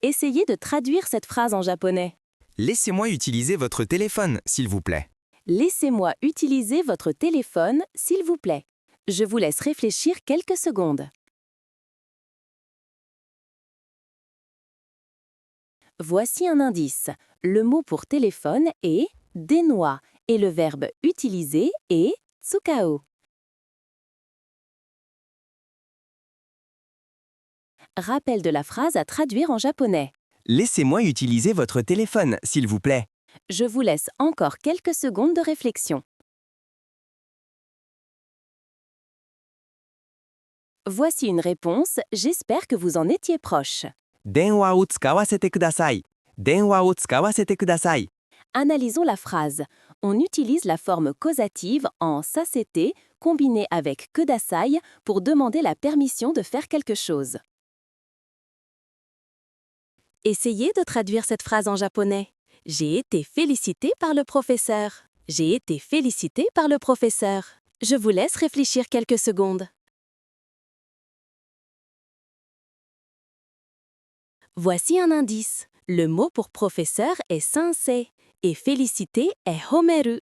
Essayez de traduire cette phrase en japonais. Laissez-moi utiliser votre téléphone, s'il vous plaît. Laissez-moi utiliser votre téléphone, s'il vous plaît. Je vous laisse réfléchir quelques secondes. Voici un indice. Le mot pour téléphone est denwa et le verbe utiliser est tsukao. Rappel de la phrase à traduire en japonais. Laissez-moi utiliser votre téléphone, s'il vous plaît. Je vous laisse encore quelques secondes de réflexion. Voici une réponse, j'espère que vous en étiez proche. 電話を使わせてください。電話を使わせてください。 Analysons la phrase. On utilise la forme causative en sasete combinée avec kudasai pour demander la permission de faire quelque chose. Essayez de traduire cette phrase en japonais. J'ai été félicité par le professeur. J'ai été félicité par le professeur. Je vous laisse réfléchir quelques secondes. Voici un indice. Le mot pour professeur est sensei et félicité est homeru.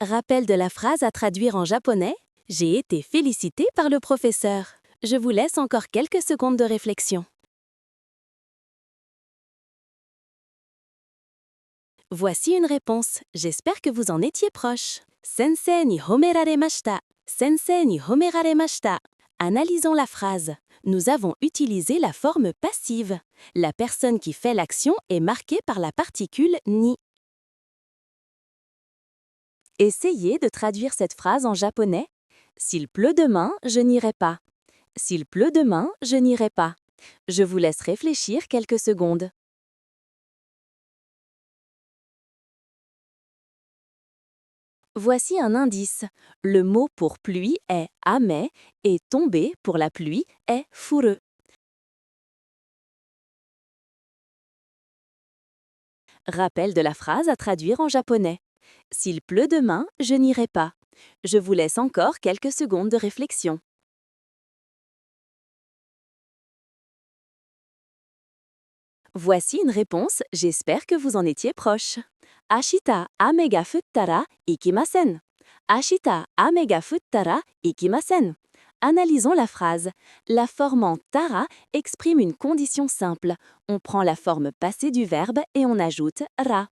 Rappel de la phrase à traduire en japonais. J'ai été félicité par le professeur. Je vous laisse encore quelques secondes de réflexion. Voici une réponse. J'espère que vous en étiez proche. Sensei ni homeraremashita. Sensei ni homeraremashita. Analysons la phrase. Nous avons utilisé la forme passive. La personne qui fait l'action est marquée par la particule ni. Essayez de traduire cette phrase en japonais. S'il pleut demain, je n'irai pas. S'il pleut demain, je n'irai pas. Je vous laisse réfléchir quelques secondes. Voici un indice. Le mot pour pluie est ame et tomber pour la pluie est furu. Rappel de la phrase à traduire en japonais. S'il pleut demain, je n'irai pas. Je vous laisse encore quelques secondes de réflexion. Voici une réponse, j'espère que vous en étiez proche. Ashita ame ga futtara ikimasen. Ashita ame ga futtara ikimasen. Analysons la phrase. La forme en tara exprime une condition simple. On prend la forme passée du verbe et on ajoute ra.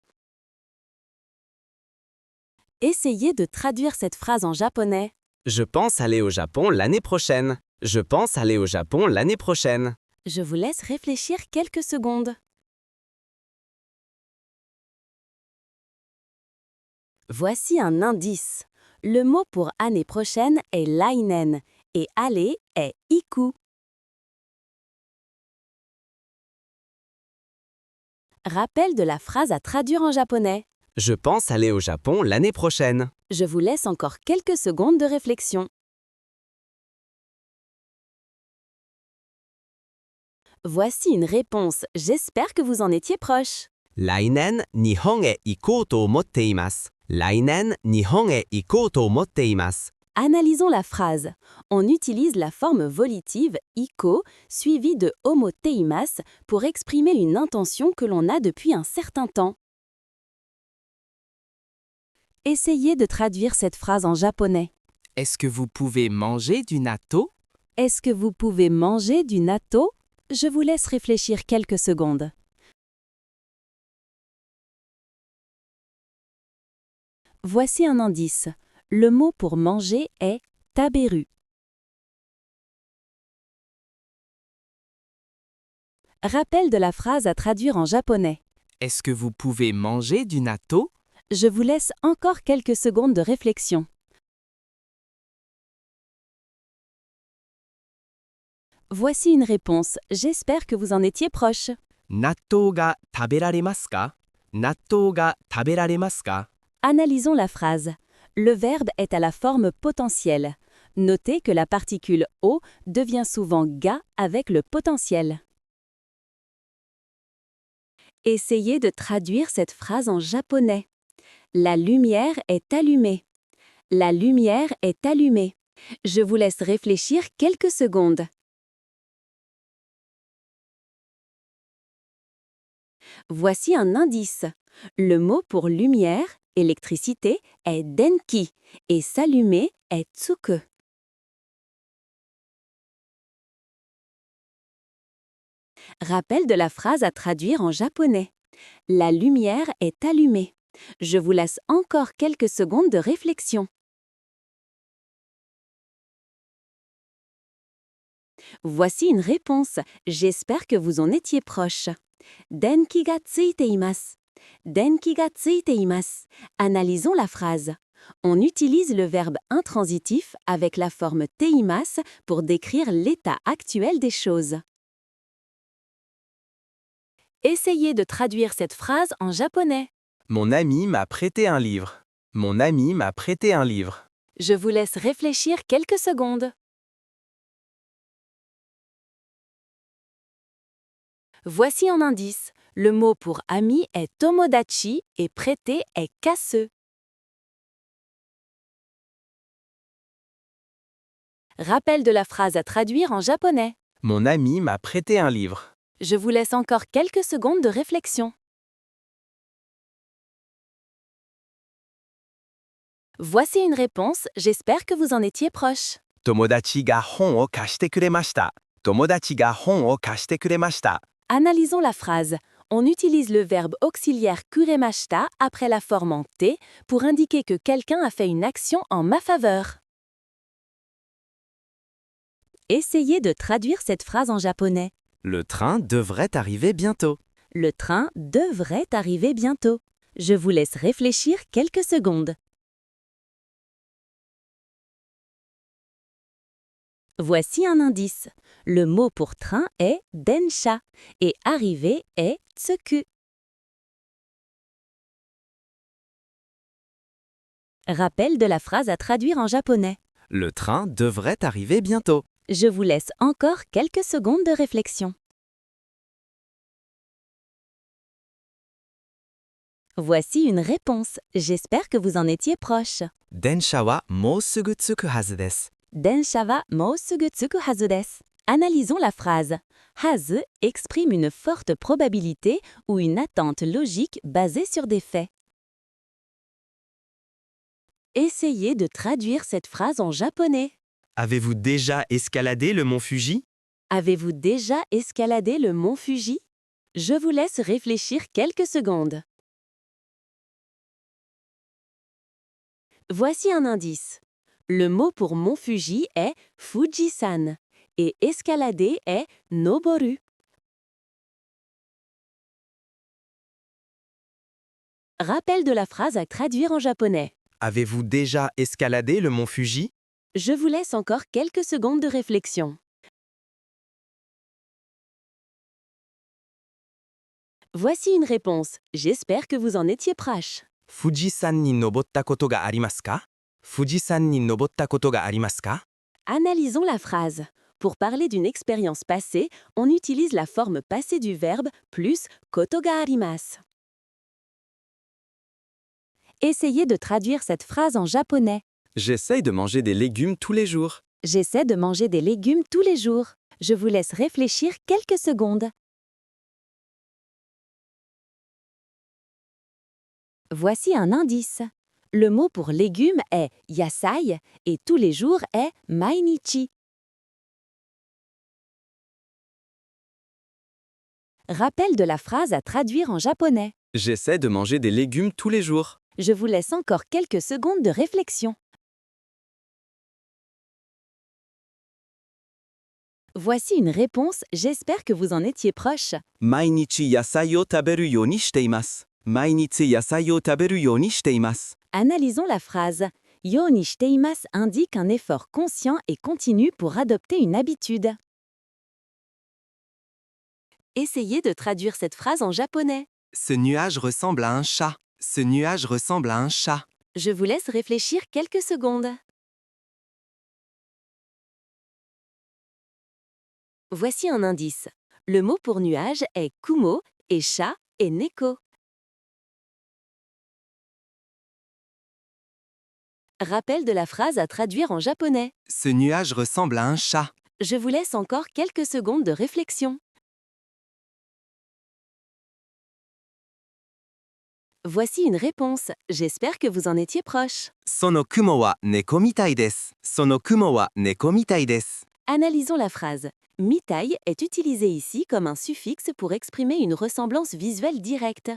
Essayez de traduire cette phrase en japonais. Je pense aller au Japon l'année prochaine. Je pense aller au Japon l'année prochaine. Je vous laisse réfléchir quelques secondes. Voici un indice. Le mot pour année prochaine est lainen et aller est iku. Rappel de la phrase à traduire en japonais. Je pense aller au Japon l'année prochaine. Je vous laisse encore quelques secondes de réflexion. Voici une réponse, j'espère que vous en étiez proche. 来年、日本へ行こうと思っています。来年、日本へ行こうと思っています。 Analysons la phrase. On utilise la forme volitive iko suivie de homoteimas pour exprimer une intention que l'on a depuis un certain temps. Essayez de traduire cette phrase en japonais. Est-ce que vous pouvez manger du natto? Est-ce que vous pouvez manger du natto? Je vous laisse réfléchir quelques secondes. Voici un indice. Le mot pour manger est taberu. Rappel de la phrase à traduire en japonais. Est-ce que vous pouvez manger du natto? Je vous laisse encore quelques secondes de réflexion. Voici une réponse, j'espère que vous en étiez proche. 納豆が食べられますか? 納豆が食べられますか? Analysons la phrase. Le verbe est à la forme potentielle. Notez que la particule o devient souvent ga avec le potentiel. Essayez de traduire cette phrase en japonais. La lumière est allumée. La lumière est allumée. Je vous laisse réfléchir quelques secondes. Voici un indice. Le mot pour lumière, électricité, est denki et s'allumer est tsuku. Rappel de la phrase à traduire en japonais. La lumière est allumée. Je vous laisse encore quelques secondes de réflexion. Voici une réponse. J'espère que vous en étiez proche. Denki ga tsuite imasu. Denki ga tsuite imasu. Analysons la phrase. On utilise le verbe intransitif avec la forme teimasu pour décrire l'état actuel des choses. Essayez de traduire cette phrase en japonais. Mon ami m'a prêté un livre. Mon ami m'a prêté un livre. Je vous laisse réfléchir quelques secondes. Voici un indice. Le mot pour ami est tomodachi et prêter est kasu. Rappel de la phrase à traduire en japonais. Mon ami m'a prêté un livre. Je vous laisse encore quelques secondes de réflexion. Voici une réponse, j'espère que vous en étiez proche. 友達が本を貸してくれました。友達が本を貸してくれました。 Analysons la phrase. On utilise le verbe auxiliaire kuremashita après la forme en T pour indiquer que quelqu'un a fait une action en ma faveur. Essayez de traduire cette phrase en japonais. Le train devrait arriver bientôt. Le train devrait arriver bientôt. Je vous laisse réfléchir quelques secondes. Voici un indice. Le mot pour train est densha et arriver est tsuku. Rappel de la phrase à traduire en japonais. Le train devrait arriver bientôt. Je vous laisse encore quelques secondes de réflexion. Voici une réponse. J'espère que vous en étiez proche. 電車はもうすぐ着くはずです。 Densha wa mou sugu tsuku hazu desu. Analysons la phrase. Hazu exprime une forte probabilité ou une attente logique basée sur des faits. Essayez de traduire cette phrase en japonais. Avez-vous déjà escaladé le mont Fuji? Avez-vous déjà escaladé le mont Fuji? Je vous laisse réfléchir quelques secondes. Voici un indice. Le mot pour mont Fuji est Fujisan et escalader est noboru. Rappel de la phrase à traduire en japonais. Avez-vous déjà escaladé le mont Fuji? Je vous laisse encore quelques secondes de réflexion. Voici une réponse. J'espère que vous en étiez proche. 富士山に登ったことがありますか? 富士山に登ったことがありますか? Analysons la phrase. Pour parler d'une expérience passée, on utilise la forme passée du verbe plus koto ga arimasu. Essayez de traduire cette phrase en japonais. J'essaye de manger des légumes tous les jours. J'essaie de manger des légumes tous les jours. Je vous laisse réfléchir quelques secondes. Voici un indice. Le mot pour légumes est yasai et tous les jours est mainichi. Rappel de la phrase à traduire en japonais. J'essaie de manger des légumes tous les jours. Je vous laisse encore quelques secondes de réflexion. Voici une réponse, j'espère que vous en étiez proche. 毎日野菜を食べるようにしています。毎日野菜を食べるようにしています。 Analysons la phrase. Yo ni shiteimasu indique un effort conscient et continu pour adopter une habitude. Essayez de traduire cette phrase en japonais. Ce nuage ressemble à un chat. Ce nuage ressemble à un chat. Je vous laisse réfléchir quelques secondes. Voici un indice. Le mot pour nuage est kumo et chat est neko. Rappel de la phrase à traduire en japonais. Ce nuage ressemble à un chat. Je vous laisse encore quelques secondes de réflexion. Voici une réponse. J'espère que vous en étiez proche. その雲は猫みたいです。その雲は猫みたいです。 Analysons la phrase. Mitai est utilisé ici comme un suffixe pour exprimer une ressemblance visuelle directe.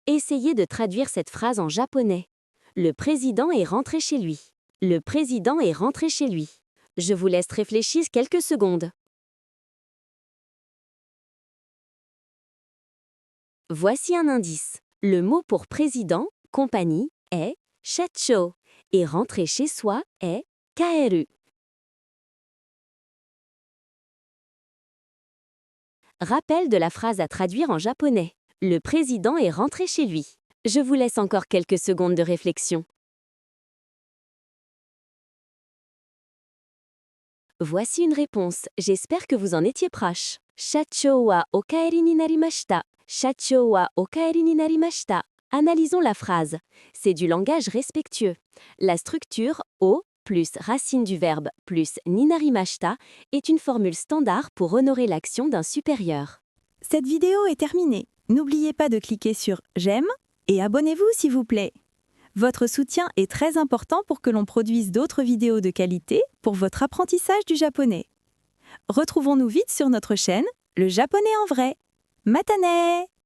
Essayez de traduire cette phrase en japonais. Le président est rentré chez lui. Le président est rentré chez lui. Je vous laisse réfléchir quelques secondes. Voici un indice. Le mot pour président, compagnie, est shacho et rentrer chez soi est kaeru. Rappel de la phrase à traduire en japonais. Le président est rentré chez lui. Je vous laisse encore quelques secondes de réflexion. Voici une réponse. J'espère que vous en étiez proche. Shacho wa okaeri ni narimashita. Shacho wa okaeri ni narimashita. Analysons la phrase. C'est du langage respectueux. La structure o plus racine du verbe plus ni narimashita est une formule standard pour honorer l'action d'un supérieur. Cette vidéo est terminée. N'oubliez pas de cliquer sur « J'aime » et abonnez-vous s'il vous plaît. Votre soutien est très important pour que l'on produise d'autres vidéos de qualité pour votre apprentissage du japonais. Retrouvons-nous vite sur notre chaîne, le japonais en vrai. Matane!